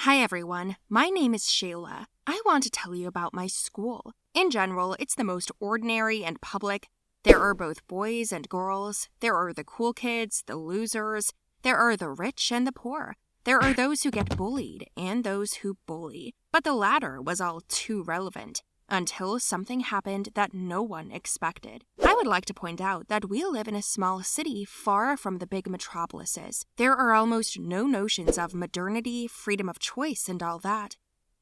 Hi everyone, my name is Shayla. I want to tell you about my school. In general, it's the most ordinary and public. There are both boys and girls. There are the cool kids, the losers. There are the rich and the poor. There are those who get bullied and those who bully. But the latter was all too relevant until something happened that no one expected. I would like to point out that we live in a small city far from the big metropolises. There are almost no notions of modernity, freedom of choice, and all that.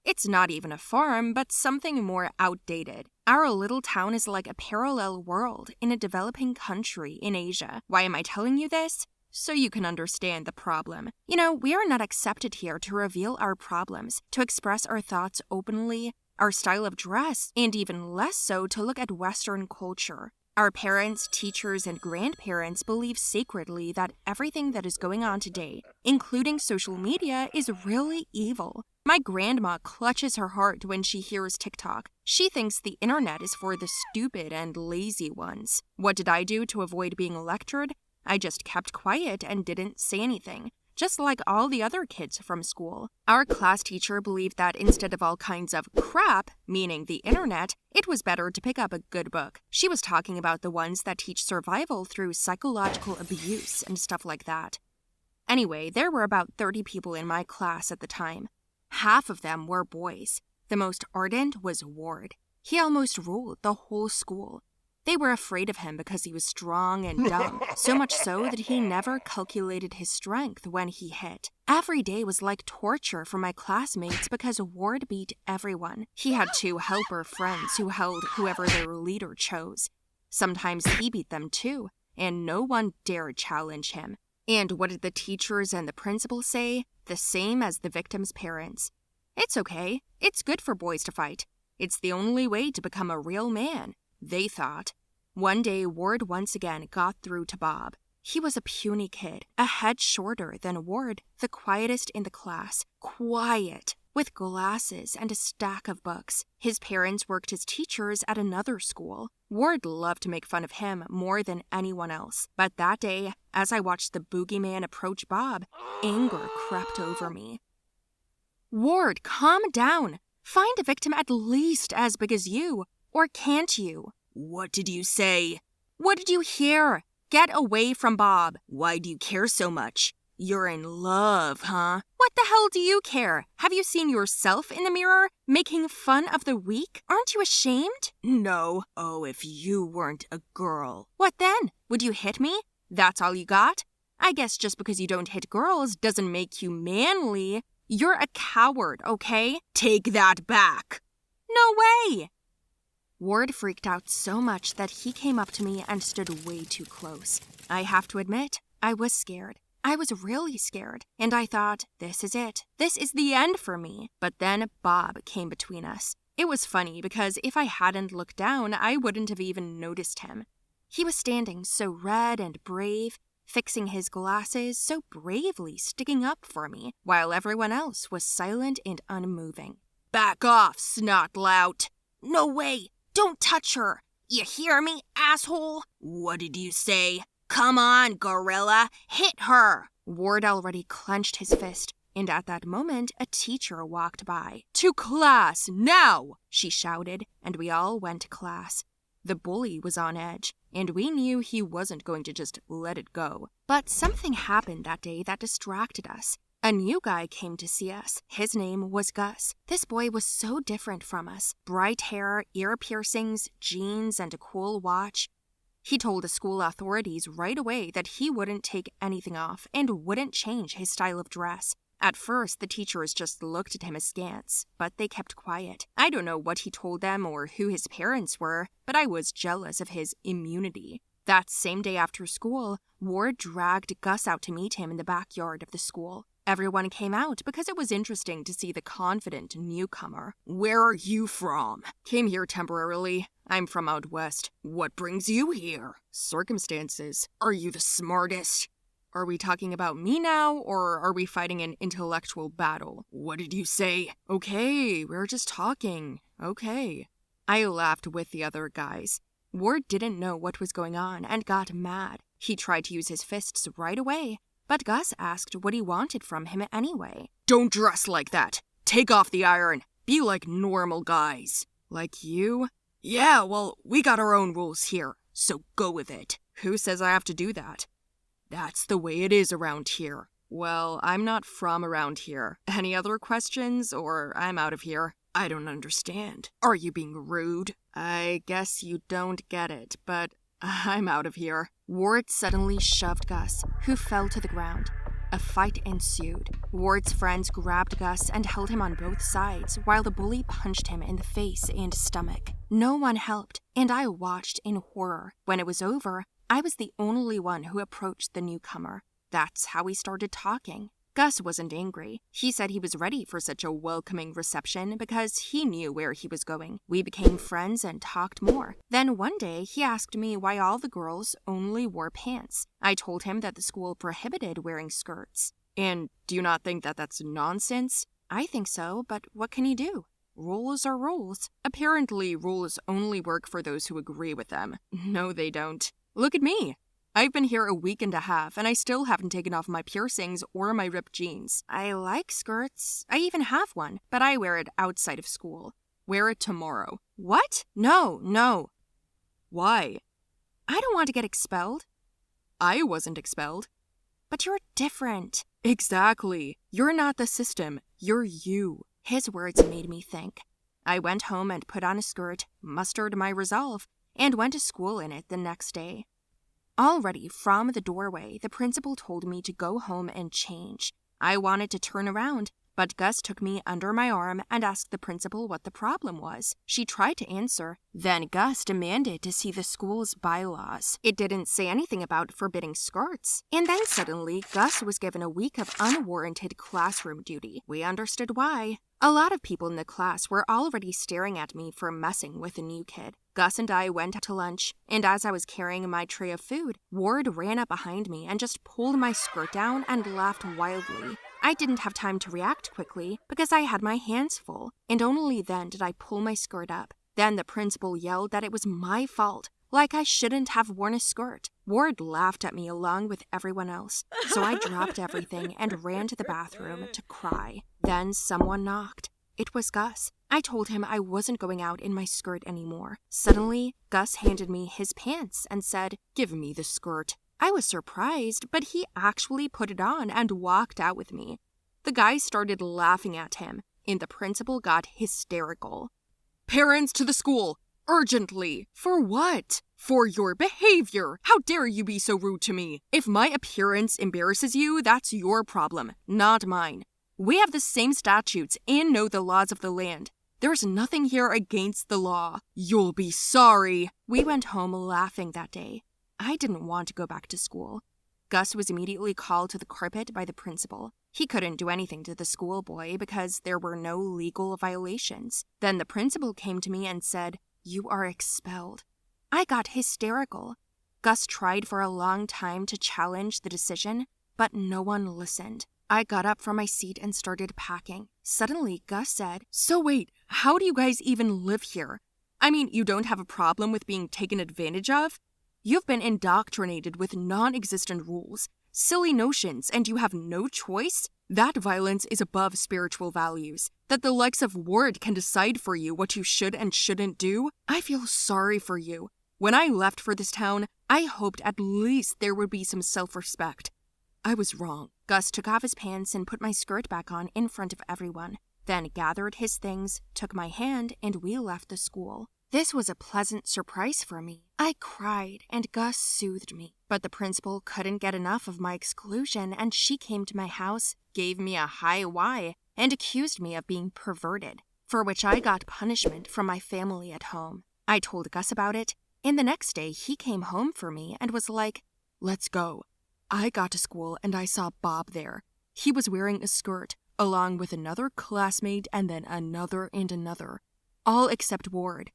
It's not even a farm, but something more outdated. Our little town is like a parallel world in a developing country in Asia. Why am I telling you this? So you can understand the problem. We are not accepted here to reveal our problems, to express our thoughts openly, our style of dress, and even less so to look at Western culture. Our parents, teachers, and grandparents believe sacredly that everything that is going on today, including social media, is really evil. My grandma clutches her heart when she hears TikTok. She thinks the internet is for the stupid and lazy ones. What did I do to avoid being lectured? I just kept quiet and didn't say anything, just like all the other kids from school. Our class teacher believed that instead of all kinds of crap, meaning the internet, it was better to pick up a good book. She was talking about the ones that teach survival through psychological abuse and stuff like that. Anyway, there were about 30 people in my class at the time. Half of them were boys. The most ardent was Ward. He almost ruled the whole school. They were afraid of him because he was strong and dumb, so much so that he never calculated his strength when he hit. Every day was like torture for my classmates because Ward beat everyone. He had 2 helper friends who held whoever their leader chose. Sometimes he beat them too, and no one dared challenge him. And what did the teachers and the principal say? The same as the victim's parents. It's okay. It's good for boys to fight. It's the only way to become a real man, they thought. One day, Ward once again got through to Bob. He was a puny kid, a head shorter than Ward, the quietest in the class. Quiet, with glasses and a stack of books. His parents worked as teachers at another school. Ward loved to make fun of him more than anyone else. But that day, as I watched the boogeyman approach Bob, anger crept over me. Ward, calm down. Find a victim at least as big as you. Or can't you? What did you say? What did you hear? Get away from Bob. Why do you care so much? You're in love, huh? What the hell do you care? Have you seen yourself in the mirror, making fun of the weak? Aren't you ashamed? No. Oh, if you weren't a girl. What then? Would you hit me? That's all you got? I guess just because you don't hit girls doesn't make you manly. You're a coward, okay? Take that back. No way! Ward freaked out so much that he came up to me and stood way too close. I have to admit, I was scared. I was really scared, and I thought, this is it. This is the end for me. But then Bob came between us. It was funny because if I hadn't looked down, I wouldn't have even noticed him. He was standing so red and brave, fixing his glasses, so bravely sticking up for me, while everyone else was silent and unmoving. Back off, snot lout. No way! Don't touch her! You hear me, asshole? What did you say? Come on, gorilla, hit her! Ward already clenched his fist, and at that moment, a teacher walked by. To class, now! She shouted, and we all went to class. The bully was on edge, and we knew he wasn't going to just let it go. But something happened that day that distracted us. A new guy came to see us. His name was Gus. This boy was so different from us. Bright hair, ear piercings, jeans, and a cool watch. He told the school authorities right away that he wouldn't take anything off and wouldn't change his style of dress. At first, the teachers just looked at him askance, but they kept quiet. I don't know what he told them or who his parents were, but I was jealous of his immunity. That same day after school, Ward dragged Gus out to meet him in the backyard of the school. Everyone came out because it was interesting to see the confident newcomer. Where are you from? Came here temporarily. I'm from out west. What brings you here? Circumstances. Are you the smartest? Are we talking about me now, or are we fighting an intellectual battle? What did you say? Okay, we're just talking. Okay. I laughed with the other guys. Ward didn't know what was going on and got mad. He tried to use his fists right away, but Gus asked what he wanted from him anyway. Don't dress like that. Take off the iron. Be like normal guys. Like you? Yeah, well, we got our own rules here, so go with it. Who says I have to do that? That's the way it is around here. Well, I'm not from around here. Any other questions, or I'm out of here? I don't understand. Are you being rude? I guess you don't get it, but I'm out of here. Ward suddenly shoved Gus, who fell to the ground. A fight ensued. Ward's friends grabbed Gus and held him on both sides, while the bully punched him in the face and stomach. No one helped, and I watched in horror. When it was over, I was the only one who approached the newcomer. That's how we started talking. Gus wasn't angry. He said he was ready for such a welcoming reception because he knew where he was going. We became friends and talked more. Then one day, he asked me why all the girls only wore pants. I told him that the school prohibited wearing skirts. And do you not think that that's nonsense? I think so, but what can you do? Rules are rules. Apparently, rules only work for those who agree with them. No, they don't. Look at me. I've been here a week and a half, and I still haven't taken off my piercings or my ripped jeans. I like skirts. I even have one, but I wear it outside of school. Wear it tomorrow. What? No. Why? I don't want to get expelled. I wasn't expelled. But you're different. Exactly. You're not the system. You're you. His words made me think. I went home and put on a skirt, mustered my resolve, and went to school in it the next day. Already from the doorway, the principal told me to go home and change. I wanted to turn around, but Gus took me under my arm and asked the principal what the problem was. She tried to answer. Then Gus demanded to see the school's bylaws. It didn't say anything about forbidding skirts. And then suddenly, Gus was given a week of unwarranted classroom duty. We understood why. A lot of people in the class were already staring at me for messing with a new kid. Gus and I went to lunch, and as I was carrying my tray of food, Ward ran up behind me and just pulled my skirt down and laughed wildly. I didn't have time to react quickly because I had my hands full, and only then did I pull my skirt up. Then the principal yelled that it was my fault, like I shouldn't have worn a skirt. Ward laughed at me along with everyone else, so I dropped everything and ran to the bathroom to cry. Then someone knocked. It was Gus. I told him I wasn't going out in my skirt anymore. Suddenly, Gus handed me his pants and said, "Give me the skirt." I was surprised, but he actually put it on and walked out with me. The guys started laughing at him, and the principal got hysterical. "Parents to the school! Urgently!" "For what?" "For your behavior! How dare you be so rude to me? If my appearance embarrasses you, that's your problem, not mine. We have the same statutes and know the laws of the land. There's nothing here against the law. You'll be sorry." We went home laughing that day. I didn't want to go back to school. Gus was immediately called to the carpet by the principal. He couldn't do anything to the schoolboy because there were no legal violations. Then the principal came to me and said, "You are expelled." I got hysterical. Gus tried for a long time to challenge the decision, but no one listened. I got up from my seat and started packing. Suddenly, Gus said, "So wait, how do you guys even live here? I mean, you don't have a problem with being taken advantage of? You've been indoctrinated with non-existent rules, silly notions, and you have no choice? That violence is above spiritual values. That the likes of Ward can decide for you what you should and shouldn't do? I feel sorry for you. When I left for this town, I hoped at least there would be some self-respect. I was wrong." Gus took off his pants and put my skirt back on in front of everyone, then gathered his things, took my hand, and we left the school. This was a pleasant surprise for me. I cried, and Gus soothed me. But the principal couldn't get enough of my exclusion, and she came to my house, gave me a high why, and accused me of being perverted, for which I got punishment from my family at home. I told Gus about it, and the next day he came home for me and was like, "Let's go." I got to school and I saw Bob there. He was wearing a skirt, along with another classmate and then another and another, all except Ward.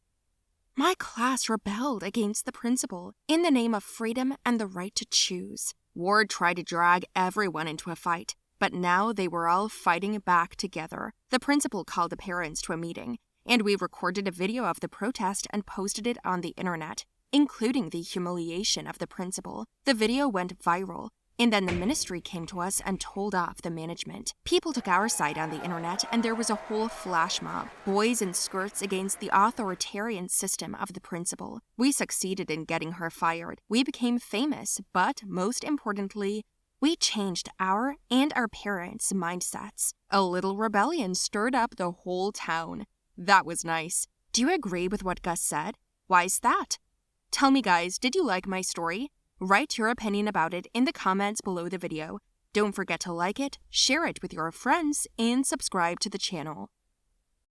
My class rebelled against the principal in the name of freedom and the right to choose. Ward tried to drag everyone into a fight, but now they were all fighting back together. The principal called the parents to a meeting, and we recorded a video of the protest and posted it on the internet, including the humiliation of the principal. The video went viral, And then the ministry came to us and told off the management. People took our side on the internet, and there was a whole flash mob. Boys in skirts against the authoritarian system of the principal. We succeeded in getting her fired. We became famous, but most importantly, we changed our and our parents' mindsets. A little rebellion stirred up the whole town. That was nice. Do you agree with what Gus said? Why's that? Tell me, guys, did you like my story? Write your opinion about it in the comments below the video. Don't forget to like it, share it with your friends, and subscribe to the channel.